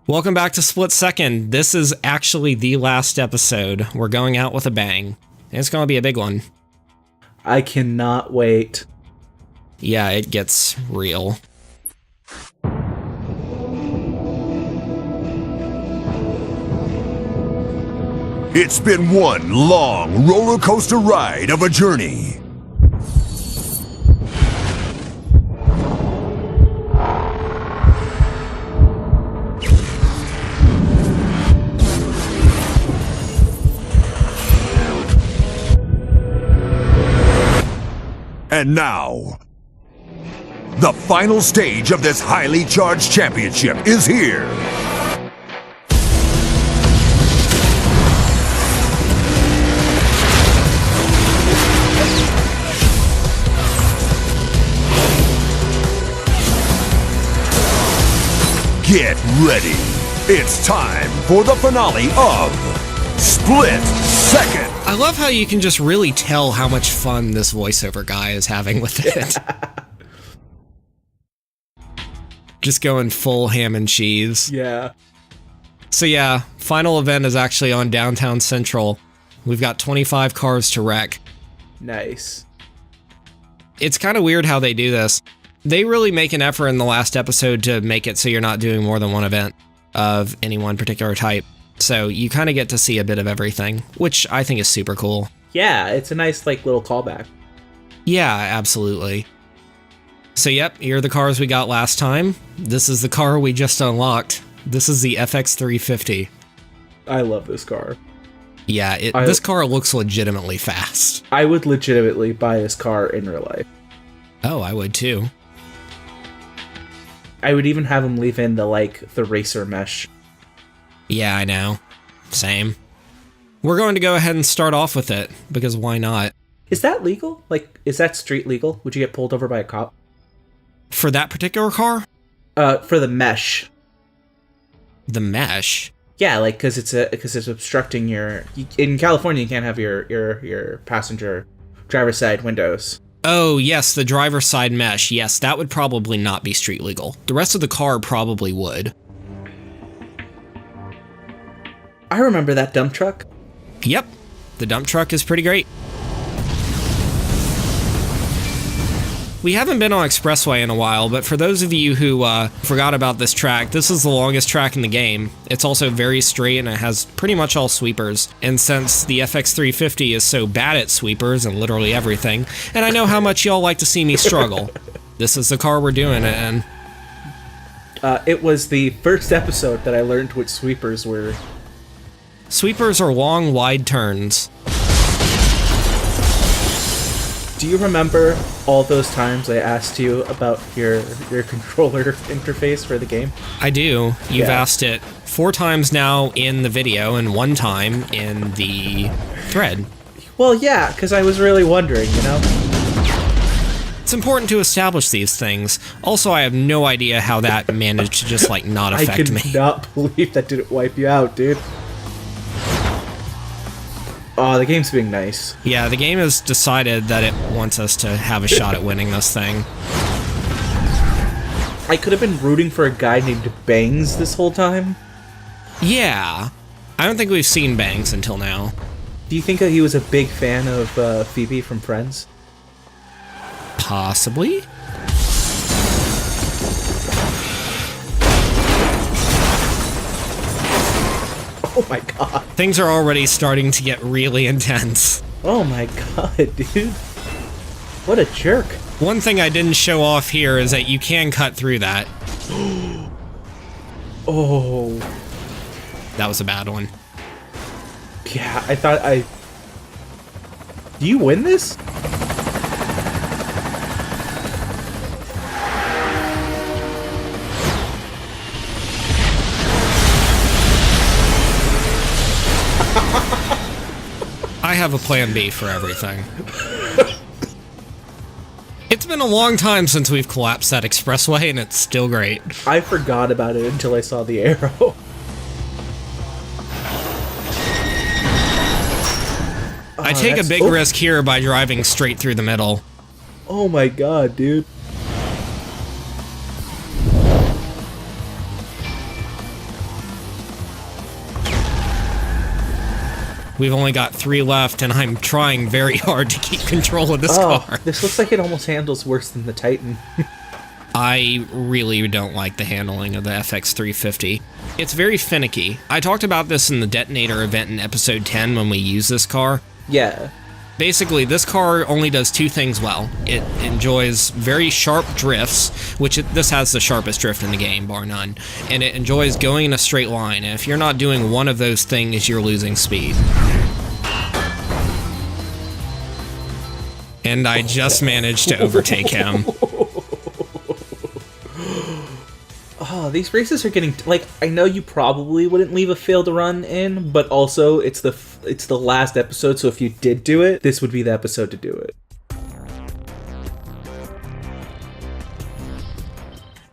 Welcome back to Split Second. This is actually the last episode. We're going out with a bang. And it's going to be a big one. I cannot wait. Yeah, it gets real. It's been one long roller coaster ride of a journey. And now, the final stage of this highly charged championship is here. Get ready. It's time for the finale of Split Second. I love how you can just really tell how much fun this voiceover guy is having with it. Just going full ham and cheese. Yeah. So yeah, final event is actually on Downtown Central. We've got 25 cars to wreck. Nice. It's kind of weird how they do this. They really make an effort in the last episode to make it so you're not doing more than one event of any one particular type. So you kind of get to see a bit of everything, which I think is super cool. Yeah, it's a nice, little callback. Yeah, absolutely. So yep, here are the cars we got last time. This is the car we just unlocked. This is the FX350. I love this car. Yeah, this car looks legitimately fast. I would legitimately buy this car in real life. Oh, I would too. I would even have them leave in the racer mesh. Yeah, I know. Same. We're going to go ahead and start off with it, because why not? Is that legal? Is that street legal? Would you get pulled over by a cop? For that particular car? For the mesh. The mesh? Yeah, because it's obstructing your... In California, you can't have your passenger driver's side windows. Oh, yes, the driver's side mesh. Yes, that would probably not be street legal. The rest of the car probably would. I remember that dump truck. Yep, the dump truck is pretty great. We haven't been on Expressway in a while, but for those of you who forgot about this track, this is the longest track in the game. It's also very straight and it has pretty much all sweepers. And since the FX350 is so bad at sweepers and literally everything, and I know how much y'all like to see me struggle, this is the car we're doing it in. It was the first episode that I learned what sweepers were. Sweepers are long, wide turns. Do you remember all those times I asked you about your controller interface for the game? I do. You've asked it 4 times now in the video and 1 time in the thread. Well, yeah, because I was really wondering, you know? It's important to establish these things. Also, I have no idea how that managed to just, not affect me. I cannot believe that didn't wipe you out, dude. Oh, the game's being nice. Yeah, the game has decided that it wants us to have a shot at winning this thing. I could have been rooting for a guy named Bangs this whole time. Yeah. I don't think we've seen Bangs until now. Do you think that he was a big fan of Phoebe from Friends? Possibly? Oh my god. Things are already starting to get really intense. Oh my god, dude. What a jerk. One thing I didn't show off here is that you can cut through that. Oh. That was a bad one. Yeah, I thought Do you win this? I have a plan B for everything. It's been a long time since we've collapsed that expressway, and it's still great. I forgot about it until I saw the arrow. I take a big risk here by driving straight through the middle. Oh my god, dude. We've only got 3 left, and I'm trying very hard to keep control of this car. This looks like it almost handles worse than the Titan. I really don't like the handling of the FX350. It's very finicky. I talked about this in the detonator event in episode 10 when we used this car. Yeah. Basically, this car only does 2 things well. It enjoys very sharp drifts, this has the sharpest drift in the game, bar none. And it enjoys going in a straight line. And if you're not doing one of those things, you're losing speed. And I just managed to overtake him. Oh, these races are getting like, I know you probably wouldn't leave a failed run in, but also it's the last episode, so if you did do it, this would be the episode to do it.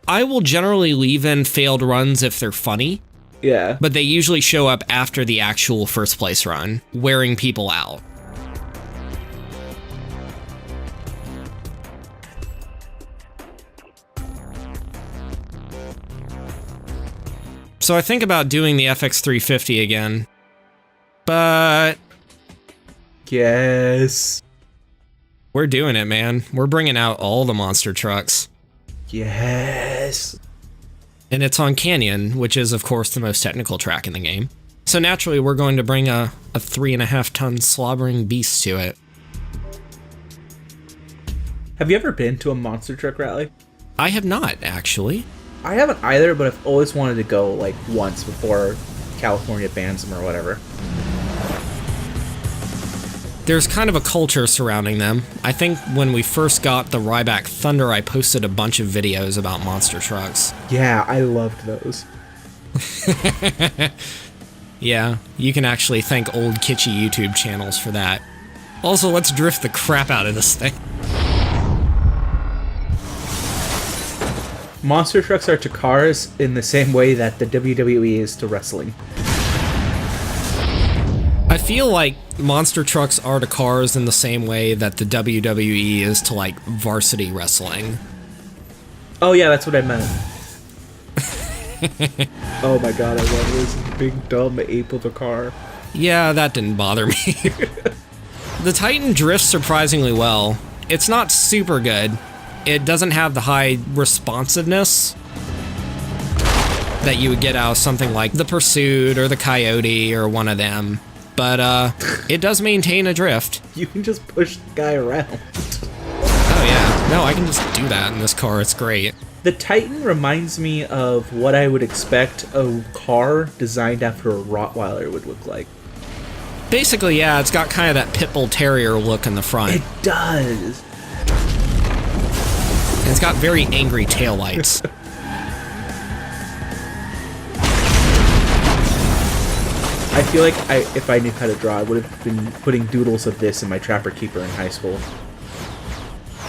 I will generally leave in failed runs if they're funny. Yeah. But they usually show up after the actual first place run, wearing people out. So I think about doing the FX350 again, but... Yes. We're doing it, man. We're bringing out all the monster trucks. Yes. And it's on Canyon, which is, of course, the most technical track in the game. So naturally, we're going to bring a 3.5-ton slobbering beast to it. Have you ever been to a monster truck rally? I have not, actually. I haven't either, but I've always wanted to go, like, once before California bans them or whatever. There's kind of a culture surrounding them. I think when we first got the Ryback Thunder, I posted a bunch of videos about monster trucks. Yeah, I loved those. Yeah, you can actually thank old kitschy YouTube channels for that. Also, let's drift the crap out of this thing. Monster trucks are to cars in the same way that the WWE is to wrestling. I feel like monster trucks are to cars in the same way that the WWE is to, like, varsity wrestling. Oh yeah, that's what I meant. Oh my god, I love this big dumb ape of a car. Yeah, that didn't bother me. The Titan drifts surprisingly well. It's not super good. It doesn't have the high responsiveness that you would get out of something like the Pursuit or the Coyote or one of them. But it does maintain a drift. You can just push the guy around. Oh yeah, no, I can just do that in this car, it's great. The Titan reminds me of what I would expect a car designed after a Rottweiler would look like. Basically, yeah, it's got kind of that Pitbull Terrier look in the front. It does. And it's got very angry taillights. I feel like if I knew how to draw, I would have been putting doodles of this in my Trapper Keeper in high school.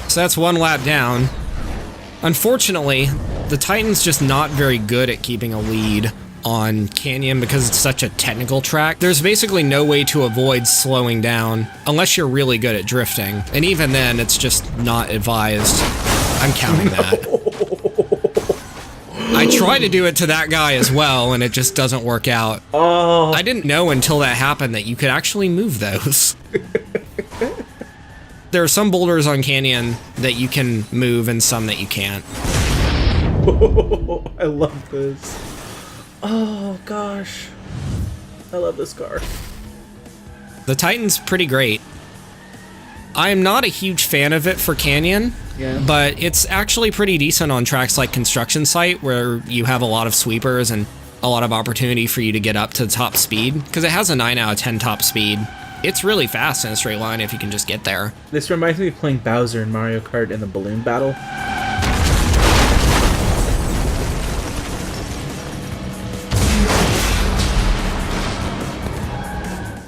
So that's 1 lap down. Unfortunately, the Titan's just not very good at keeping a lead on Canyon because it's such a technical track. There's basically no way to avoid slowing down unless you're really good at drifting. And even then, it's just not advised. I'm counting that. I try to do it to that guy as well, and it just doesn't work out. Oh. I didn't know until that happened that you could actually move those. There are some boulders on Canyon that you can move and some that you can't. I love this. Oh, gosh. I love this car. The Titan's pretty great. I'm not a huge fan of it for Canyon, but it's actually pretty decent on tracks like Construction Site, where you have a lot of sweepers and a lot of opportunity for you to get up to top speed, because it has a 9 out of 10 top speed. It's really fast in a straight line if you can just get there. This reminds me of playing Bowser in Mario Kart in the balloon battle.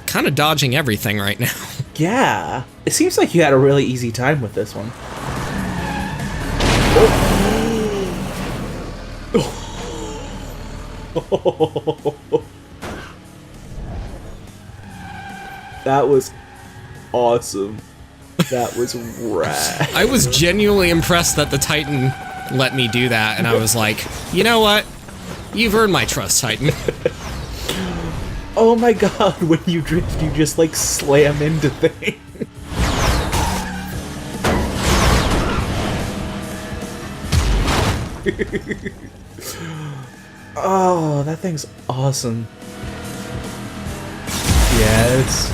Kind of dodging everything right now. Yeah. It seems like you had a really easy time with this one. Oh. That was awesome. That was rad. I was genuinely impressed that the Titan let me do that, and I was like, you know what? You've earned my trust, Titan. Oh my god, when you drift, you just like slam into things. Oh, that thing's awesome. Yes.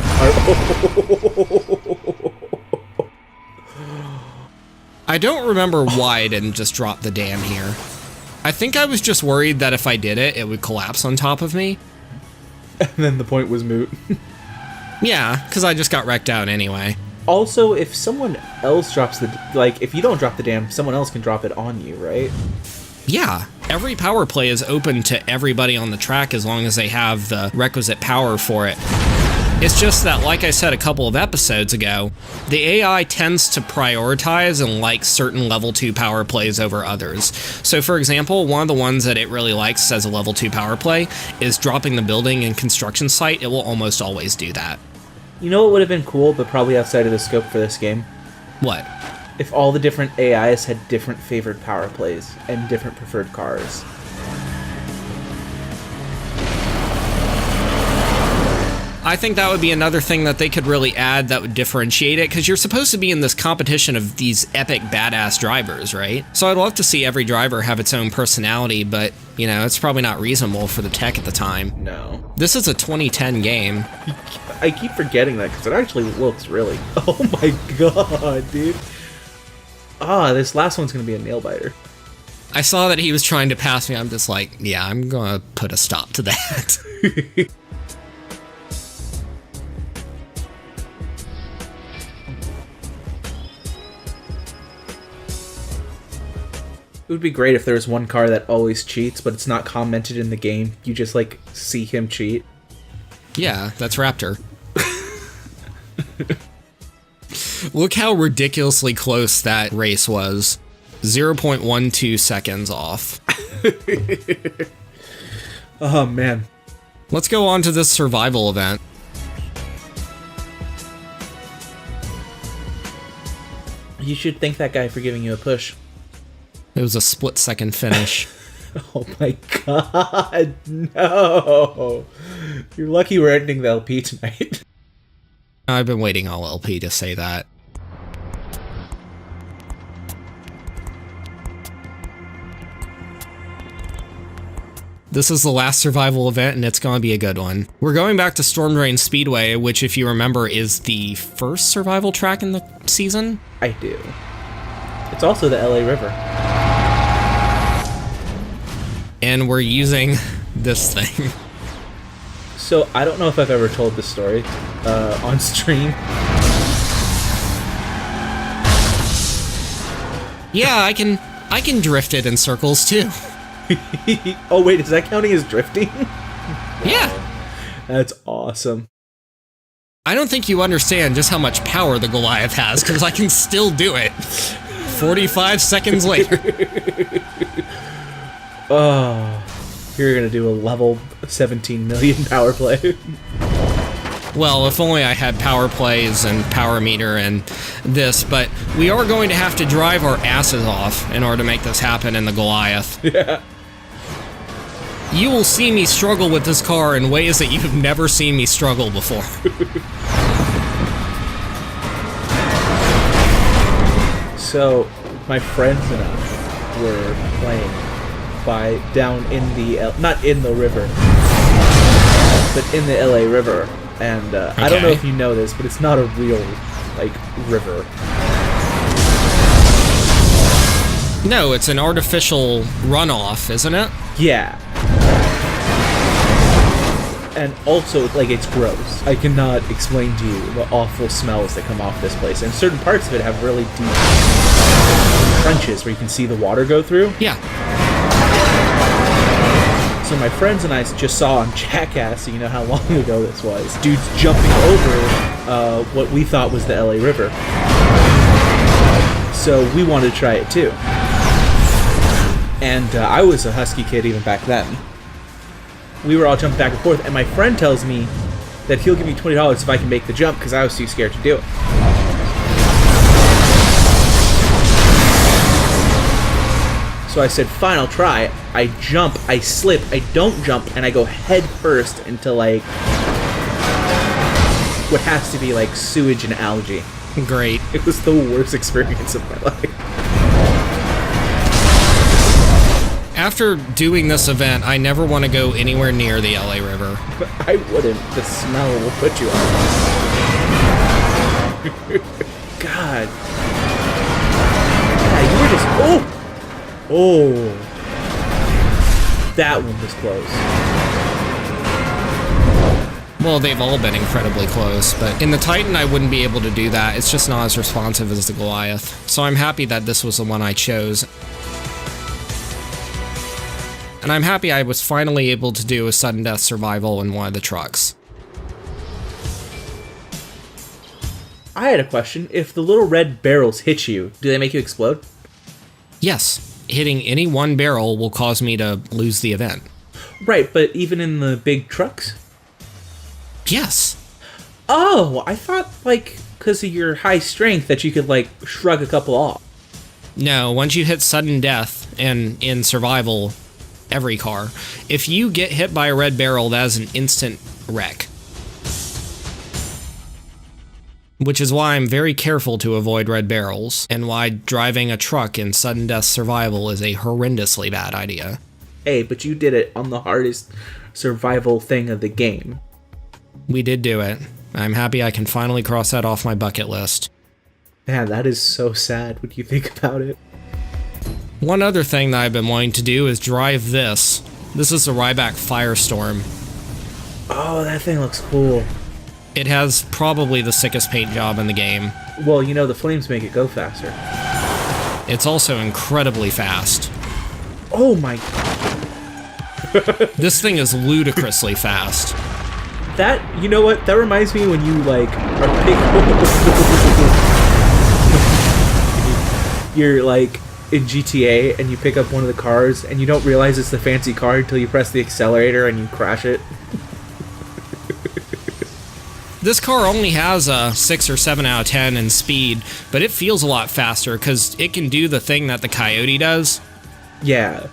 I don't remember why I didn't just drop the dam here. I think I was just worried that if I did it, it would collapse on top of me. And then the point was moot. Yeah, because I just got wrecked out anyway. Also, if someone else drops the... Like, if you don't drop the dam, someone else can drop it on you, right? Yeah, every power play is open to everybody on the track as long as they have the requisite power for it. It's just that, like I said a couple of episodes ago, the AI tends to prioritize and like certain level 2 power plays over others. So for example, one of the ones that it really likes as a level 2 power play is dropping the building and construction site. It will almost always do that. You know what would have been cool, but probably outside of the scope for this game? What? If all the different AIs had different favored power plays and different preferred cars. I think that would be another thing that they could really add that would differentiate it, because you're supposed to be in this competition of these epic badass drivers, right? So I'd love to see every driver have its own personality, but, you know, it's probably not reasonable for the tech at the time. No. This is a 2010 game. I keep forgetting that, because it actually looks really... Oh my god, dude. Ah, this last one's going to be a nail-biter. I saw that he was trying to pass me. I'm just like, yeah, I'm going to put a stop to that. It would be great if there was one car that always cheats, but it's not commented in the game. You just, like, see him cheat. Yeah, that's Raptor. Look how ridiculously close that race was. 0.12 seconds off. Oh, man. Let's go on to this survival event. You should thank that guy for giving you a push. It was a split-second finish. Oh my god, no! You're lucky we're ending the LP tonight. I've been waiting all LP to say that. This is the last survival event, and it's going to be a good one. We're going back to Storm Drain Speedway, which, if you remember, is the first survival track in the season. I do. It's also the LA River. And we're using this thing. So, I don't know if I've ever told this story on stream. Yeah, I can drift it in circles, too. Oh wait, is that counting as drifting? Yeah. That's awesome. I don't think you understand just how much power the Goliath has, because I can still do it 45 seconds later. Oh, you're gonna do a level 17 million power play. Well, if only I had power plays and power meter and this, but we are going to have to drive our asses off in order to make this happen in the Goliath. Yeah. You will see me struggle with this car in ways that you've never seen me struggle before. So, my friends and I were playing down in the, not in the river, but in the LA River. And I don't know if you know this, but it's not a real, like, river. No, it's an artificial runoff, isn't it? Yeah. And also, like, it's gross. I cannot explain to you the awful smells that come off this place. And certain parts of it have really deep trenches where you can see the water go through. Yeah. So my friends and I just saw on Jackass, so you know how long ago this was, dudes jumping over what we thought was the LA River. So we wanted to try it too. And I was a husky kid even back then. We were all jumping back and forth, and my friend tells me that he'll give me $20 if I can make the jump, because I was too scared to do it. So So I said, fine, I'll try. I jump, I slip, I don't jump, and I go head first into, like, what has to be, like, sewage and algae. Great. It was the worst experience of my life. After doing this event, I never want to go anywhere near the LA River. But I wouldn't. The smell will put you on. God. Yeah, you were just... Oh! Oh. That one was close. Well, they've all been incredibly close, but in the Titan, I wouldn't be able to do that. It's just not as responsive as the Goliath. So I'm happy that this was the one I chose. And I'm happy I was finally able to do a sudden death survival in one of the trucks. I had a question. If the little red barrels hit you, do they make you explode? Yes. Hitting any one barrel will cause me to lose the event. Right, but even in the big trucks? Yes. Oh, I thought, like, because of your high strength that you could, like, shrug a couple off. No, once you hit sudden death, and in survival, every car, if you get hit by a red barrel, that is an instant wreck. Which is why I'm very careful to avoid red barrels, and why driving a truck in sudden death survival is a horrendously bad idea. Hey, but you did it on the hardest survival thing of the game. We did do it. I'm happy I can finally cross that off my bucket list. Man, that is so sad when you think about it. One other thing that I've been wanting to do is drive this. This is the Ryback Firestorm. Oh, that thing looks cool. It has probably the sickest paint job in the game. Well, you know, the flames make it go faster. It's also incredibly fast. Oh my... This thing is ludicrously fast. That, you know what? That reminds me when you, like, are big... You're, like, in GTA, and you pick up one of the cars, and you don't realize it's the fancy car until you press the accelerator and you crash it. This car only has a 6 or 7 out of 10 in speed, but it feels a lot faster because it can do the thing that the Coyote does. Yeah.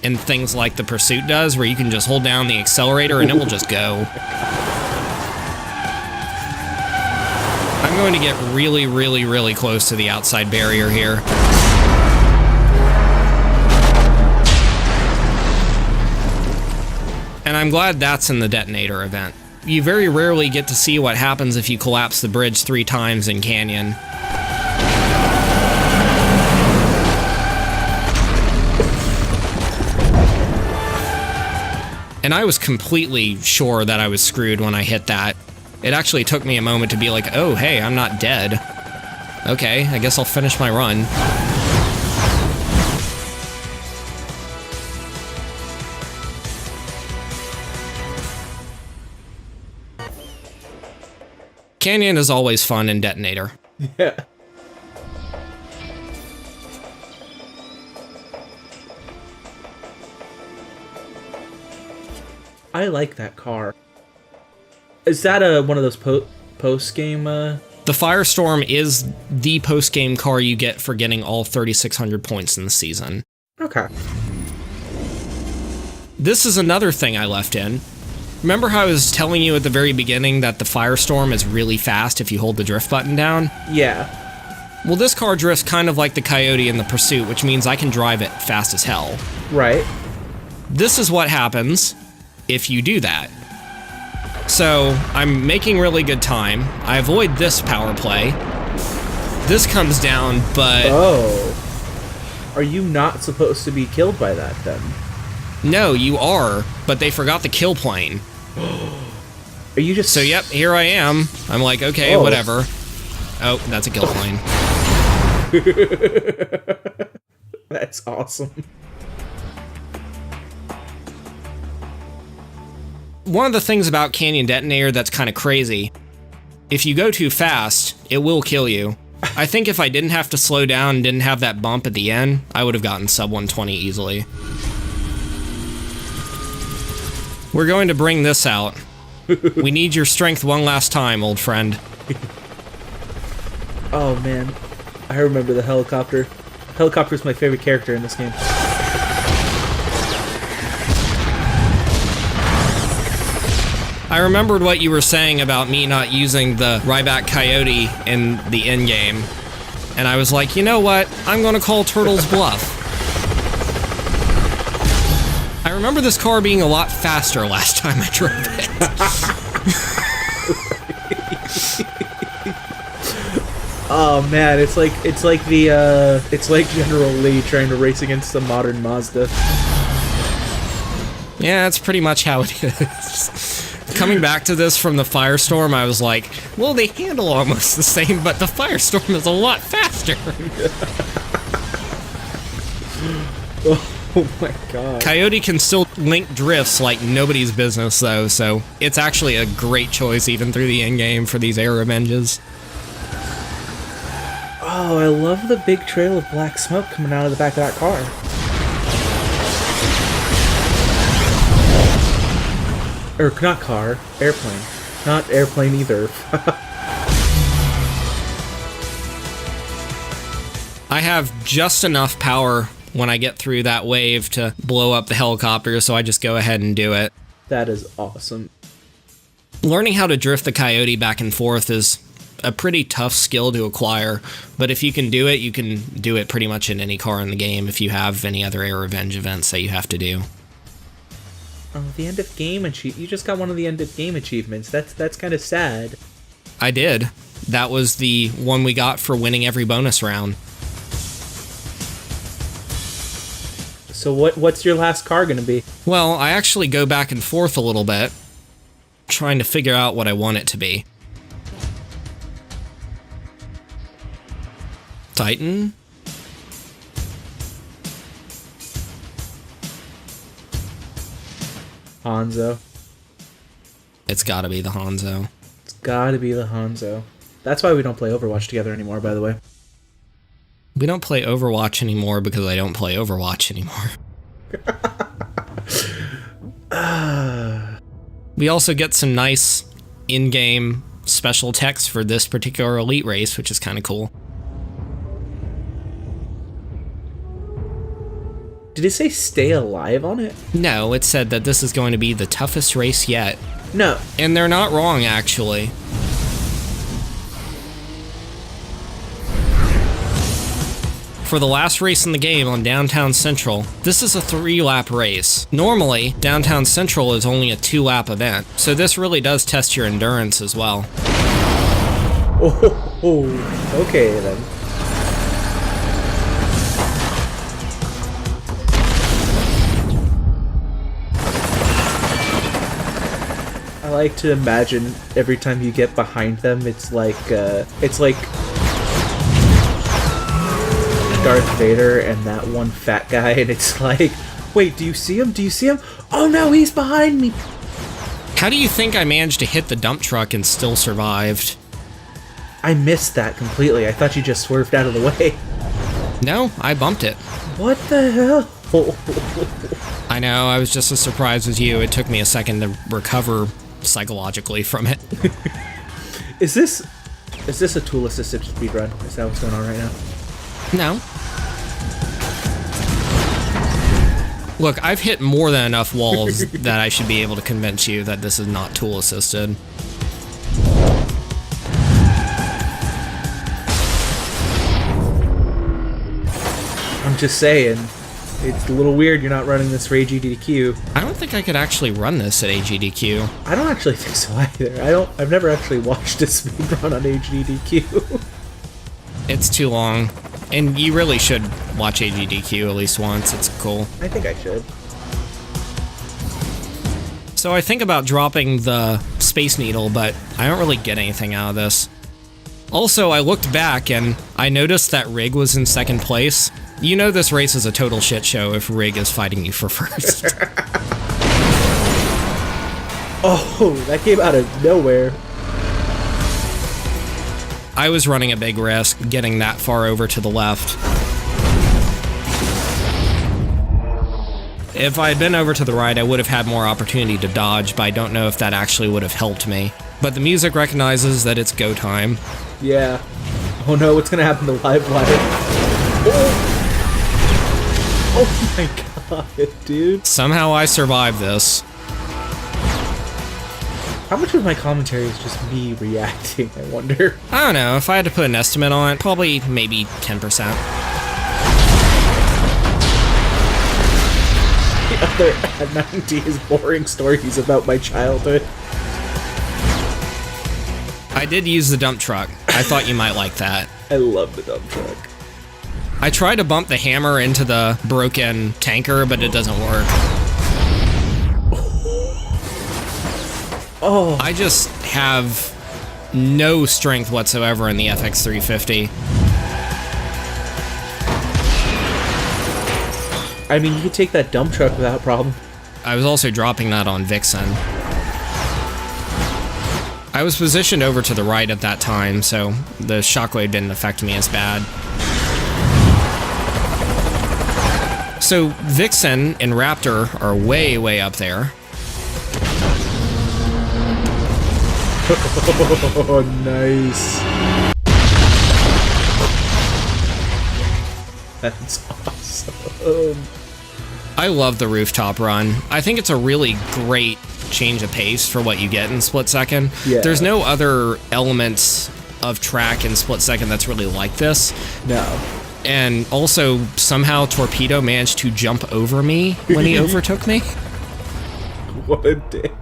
And things like the Pursuit does, where you can just hold down the accelerator and it will just go. I'm going to get really, really, really close to the outside barrier here. And I'm glad that's in the detonator event. You very rarely get to see what happens if you collapse the bridge 3 times in Canyon. And I was completely sure that I was screwed when I hit that. It actually took me a moment to be like, oh, hey, I'm not dead. Okay, I guess I'll finish my run. Canyon is always fun in Detonator. Yeah. I like that car. Is that one of those post-game... The Firestorm is the post-game car you get for getting all 3,600 points in the season. Okay. This is another thing I left in. Remember how I was telling you at the very beginning that the Firestorm is really fast if you hold the drift button down? Yeah. Well, this car drifts kind of like the Coyote in the Pursuit, which means I can drive it fast as hell. Right. This is what happens if you do that. So, I'm making really good time. I avoid this power play. This comes down, but... Oh. Are you not supposed to be killed by that, then? No, you are, but they forgot the kill plane. Are you just... So, yep, here I am. I'm like, okay, whatever. Oh, that's a kill plane. That's awesome. One of the things about Canyon Detonator that's kind of crazy, if you go too fast, it will kill you. I think if I didn't have to slow down and didn't have that bump at the end, I would have gotten sub 120 easily. We're going to bring this out. We need your strength one last time, old friend. Oh man, I remember the helicopter. Helicopter's my favorite character in this game. I remembered what you were saying about me not using the Ryback Coyote in the endgame, and I was like, you know what? I'm gonna call Turtle's bluff. I remember this car being a lot faster last time I drove it. Oh man, it's like General Lee trying to race against the modern Mazda. Yeah, that's pretty much how it is. Coming back to this from the Firestorm, I was like, well, they handle almost the same, but the Firestorm is a lot faster. Oh my god. Coyote can still link drifts like nobody's business, though, so it's actually a great choice even through the endgame for these air revenges. Oh, I love the big trail of black smoke coming out of the back of that car. Or, not car, airplane. Not airplane either. I have just enough power when I get through that wave to blow up the helicopter, so I just go ahead and do it. That is awesome. Learning how to drift the Coyote back and forth is a pretty tough skill to acquire, but if you can do it, you can do it pretty much in any car in the game if you have any other air revenge events that you have to do. Oh, the end of game achievement. You just got one of the end of game achievements. That's kind of sad. I did. That was the one we got for winning every bonus round. So what's your last car gonna be? Well, I actually go back and forth a little bit, trying to figure out what I want it to be. Titan? Hanzo. It's gotta be the Hanzo. It's gotta be the Hanzo. That's why we don't play Overwatch together anymore, by the way. We don't play Overwatch anymore because I don't play Overwatch anymore. We also get some nice in-game special text for this particular elite race, which is kind of cool. Did it say stay alive on it? No, it said that this is going to be the toughest race yet. No. And they're not wrong, actually. For the last race in the game on Downtown Central, this is a 3-lap race. Normally, Downtown Central is only a 2-lap event, so this really does test your endurance as well. Oh, okay then. I like to imagine every time you get behind them, it's like Darth Vader and that one fat guy, and it's like, wait, do you see him? Do you see him? Oh no, he's behind me! How do you think I managed to hit the dump truck and still survived? I missed that completely. I thought you just swerved out of the way. No, I bumped it. What the hell? I know, I was just as surprised as you. It took me a second to recover psychologically from it. Is this a tool-assisted speedrun? Is that what's going on right now? No. Look, I've hit more than enough walls that I should be able to convince you that this is not tool-assisted. I'm just saying, it's a little weird you're not running this for AGDQ. I don't think I could actually run this at AGDQ. I don't actually think so either. I've never actually watched a speedrun on AGDQ. It's too long. And you really should watch AGDQ at least once. It's cool. I think I should. So I think about dropping the Space Needle, but I don't really get anything out of this. Also, I looked back and I noticed that Rig was in second place. You know this race is a total shit show if Rig is fighting you for first. Oh, that came out of nowhere. I was running a big risk getting that far over to the left. If I had been over to the right, I would have had more opportunity to dodge, but I don't know if that actually would have helped me. But the music recognizes that it's go time. Yeah. Oh no, what's gonna happen to Live Wire? Oh. Oh my god, dude. Somehow I survived this. How much of my commentary is just me reacting, I wonder? I don't know, if I had to put an estimate on it, probably maybe 10%. The other 90 is boring stories about my childhood. I did use the dump truck. I thought you might like that. I love the dump truck. I tried to bump the hammer into the broken tanker, but it doesn't work. Oh. I just have no strength whatsoever in the FX350. I mean, you could take that dump truck without a problem. I was also dropping that on Vixen. I was positioned over to the right at that time, so the shockwave didn't affect me as bad. So Vixen and Raptor are way, way up there. Oh, nice. That's awesome. I love the rooftop run. I think it's a really great change of pace for what you get in Split Second. Yeah. There's no other elements of track in Split Second that's really like this. No. And also, somehow Torpedo managed to jump over me when he overtook me. What a dick.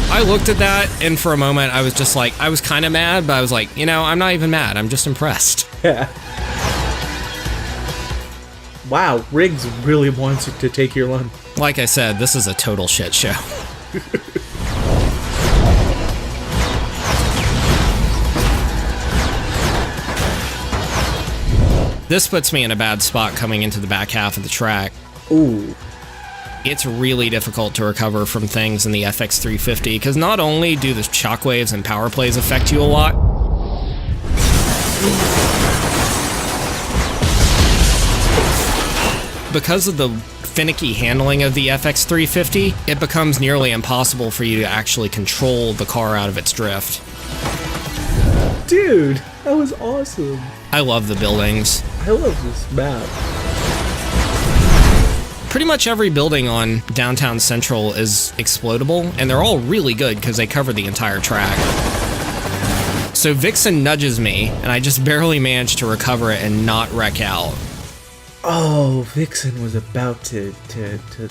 I looked at that, and for a moment, I was just like, I was kind of mad, but I was like, you know, I'm not even mad. I'm just impressed. Yeah. Wow, Riggs really wants to take your run. Like I said, this is a total shit show. This puts me in a bad spot coming into the back half of the track. Ooh. It's really difficult to recover from things in the FX350, because not only do the shockwaves and power plays affect you a lot, because of the finicky handling of the FX350, it becomes nearly impossible for you to actually control the car out of its drift. Dude, that was awesome. I love the buildings. I love this map. Pretty much every building on Downtown Central is explodable, and they're all really good because they cover the entire track. So Vixen nudges me, and I just barely managed to recover it and not wreck out. Oh, Vixen was about to...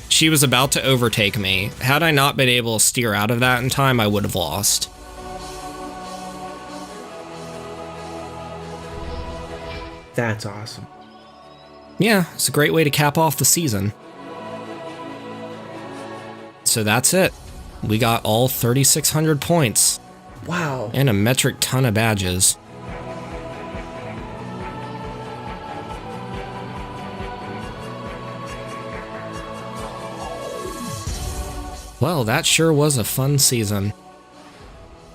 She was about to overtake me. Had I not been able to steer out of that in time, I would have lost. That's awesome. Yeah, it's a great way to cap off the season. So that's it. We got all 3,600 points. Wow. And a metric ton of badges. Well, that sure was a fun season.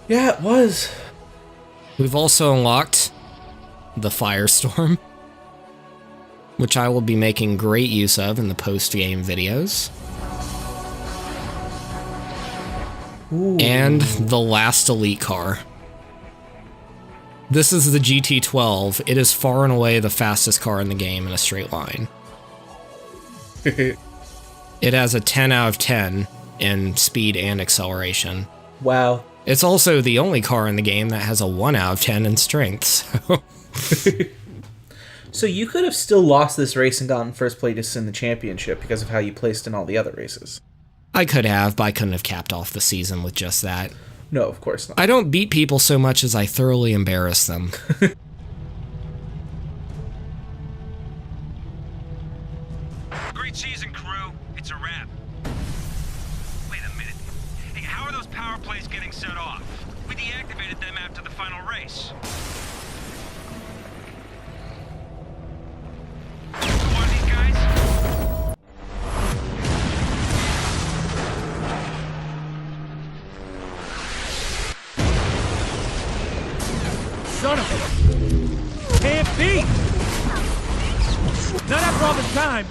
Yeah, it was. We've also unlocked the Firestorm, which I will be making great use of in the post-game videos. Ooh. And the last elite car. This is the GT12. It is far and away the fastest car in the game in a straight line. It has a 10 out of 10 in speed and acceleration. Wow. It's also the only car in the game that has a 1 out of 10 in strength. So you could have still lost this race and gotten first place in the championship because of how you placed in all the other races. I could have, but I couldn't have capped off the season with just that. No, of course not. I don't beat people so much as I thoroughly embarrass them. Great season, crew. It's a wrap. Wait a minute. Hey, how are those power plays getting set off? We deactivated them after the final race. One of these guys? Son of a... Can't be! Not after all this time!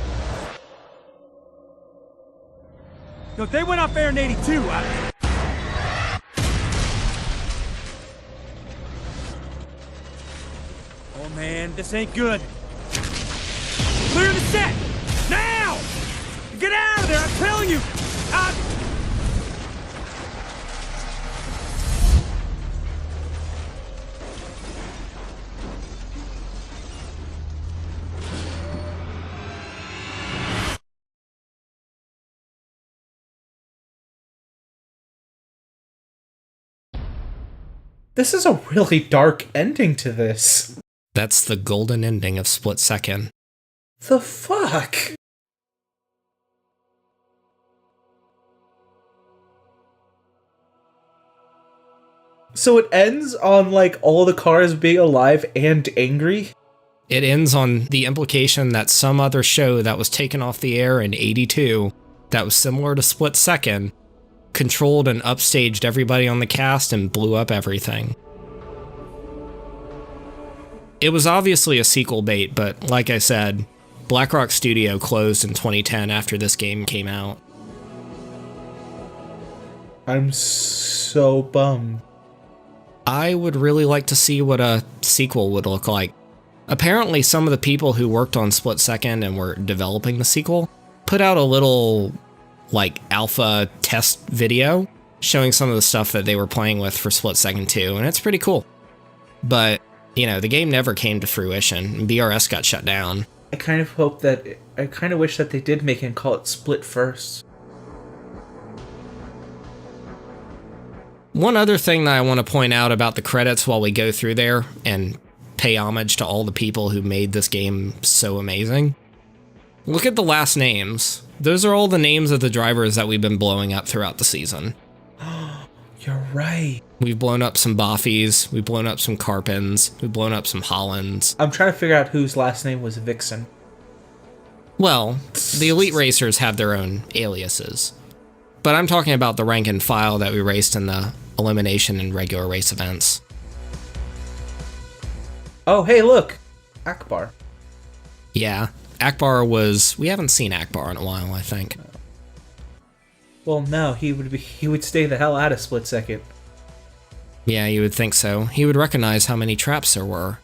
No, they went off air in 82. Oh man, this ain't good. Clear the set! Now! Get out of there, I'm telling you! This is a really dark ending to this. That's the golden ending of Split Second. The fuck? So it ends on, like, all the cars being alive and angry? It ends on the implication that some other show that was taken off the air in '82 that was similar to Split Second controlled and upstaged everybody on the cast and blew up everything. It was obviously a sequel bait, but like I said, BlackRock Studio closed in 2010 after this game came out. I'm so bummed. I would really like to see what a sequel would look like. Apparently, some of the people who worked on Split Second and were developing the sequel put out a little, like, alpha test video showing some of the stuff that they were playing with for Split Second 2, and it's pretty cool. But, you know, the game never came to fruition. BRS got shut down. I kind of wish that they did make it and call it Split First. One other thing that I want to point out about the credits while we go through there and pay homage to all the people who made this game so amazing. Look at the last names. Those are all the names of the drivers that we've been blowing up throughout the season. You're right. We've blown up some Boffies, we've blown up some Carpins, we've blown up some Hollands. I'm trying to figure out whose last name was Vixen. Well, the Elite Racers have their own aliases. But I'm talking about the rank and file that we raced in the elimination and regular race events. Oh, hey, look! Akbar. Yeah, Akbar was... We haven't seen Akbar in a while, I think. Well, no, he would stay the hell out of Split Second. Yeah, you would think so. He would recognize how many traps there were.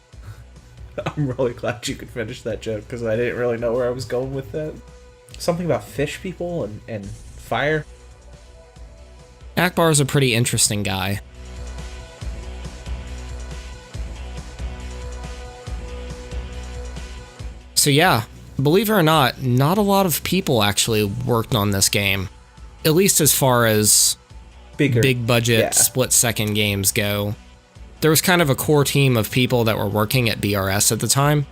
I'm really glad you could finish that joke, because I didn't really know where I was going with that. Something about fish people and fire. Akbar's a pretty interesting guy. So yeah, believe it or not a lot of people actually worked on this game. At least as far as big budget split second games go. There was kind of a core team of people that were working at BRS at the time,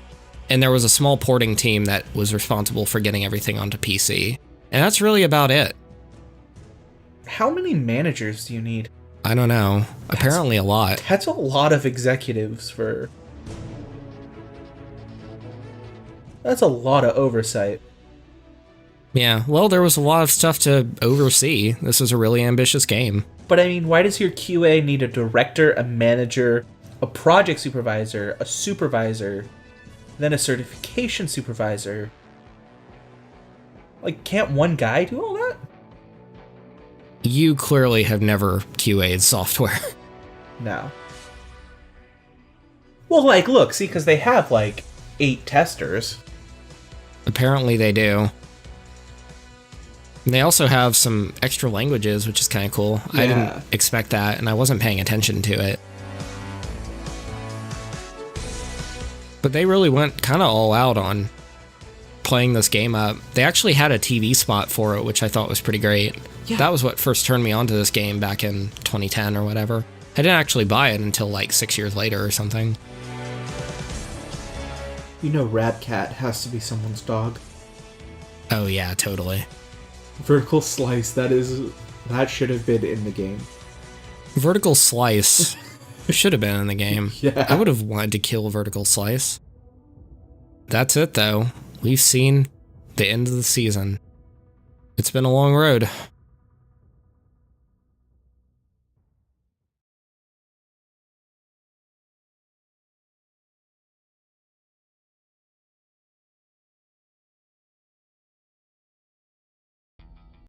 and there was a small porting team that was responsible for getting everything onto PC. And that's really about it. How many managers do you need? I don't know. Apparently a lot. That's a lot of executives for... That's a lot of oversight. Yeah, well, there was a lot of stuff to oversee. This is a really ambitious game. But I mean, why does your QA need a director, a manager, a project supervisor, a supervisor, then a certification supervisor? Like, can't one guy do all that? You clearly have never QA'd software. No. Well, like, look, see, because they have, like, 8 testers. Apparently they do. And they also have some extra languages, which is kind of cool. Yeah. I didn't expect that, and I wasn't paying attention to it. But they really went kind of all out on playing this game up. They actually had a TV spot for it, which I thought was pretty great. Yeah. That was what first turned me onto this game back in 2010 or whatever. I didn't actually buy it until like 6 years later or something. You know Radcat has to be someone's dog. Oh yeah, totally. Vertical Slice, that should have been in the game. Vertical Slice should have been in the game. Yeah. I would have wanted to kill Vertical Slice. That's it though. We've seen the end of the season. It's been a long road.